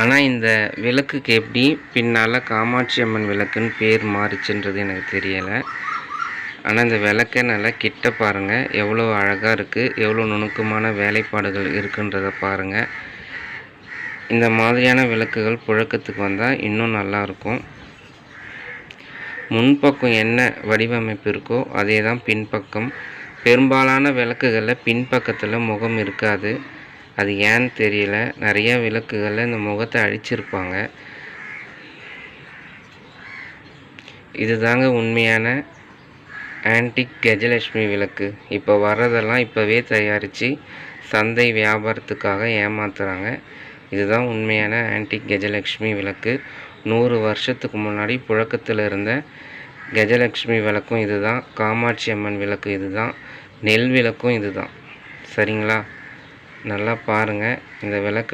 ஆனால் இந்த விளக்குக்கு எப்படி பின்னால் காமாட்சி அம்மன் விளக்குன்னு பேர் மாறிச்சுன்றது எனக்கு தெரியலை. ஆனால் இந்த விளக்கை நல்லா கிட்ட பாருங்கள், எவ்வளோ அழகாக இருக்குது, எவ்வளோ நுணுக்கமான வேலைப்பாடுகள் இருக்குன்றதை பாருங்கள். இந்த மாதிரியான விளக்குகள் புழக்கத்துக்கு வந்தால் இன்னும் நல்லாயிருக்கும். முன்பக்கம் என்ன வடிவமைப்பு இருக்கோ அதே தான் பின்பக்கம். பெரும்பாலான விளக்குகளில் பின்பக்கத்தில் முகம் இருக்காது. அது ஏன்னு தெரியல. நிறைய விளக்குகளில் இந்த முகத்தை அழிச்சிருப்பாங்க. இதுதாங்க உண்மையான ஆன்டிக் கஜலட்சுமி விளக்கு. இப்போ வர்றதெல்லாம் இப்போவே தயாரித்து சந்தை வியாபாரத்துக்காக ஏமாத்துறாங்க. இதுதான் உண்மையான ஆன்டிக் கஜலட்சுமி விளக்கு. 100 வருஷத்துக்கு முன்னாடி புழக்கத்தில் இருந்த கஜலட்சுமி விளக்கும் இதுதான். காமாட்சி அம்மன் விளக்கு இதுதான். நெல் விளக்கும் இதுதான். சரிங்களா? நல்லா பாருங்கள். இந்த விளக்கு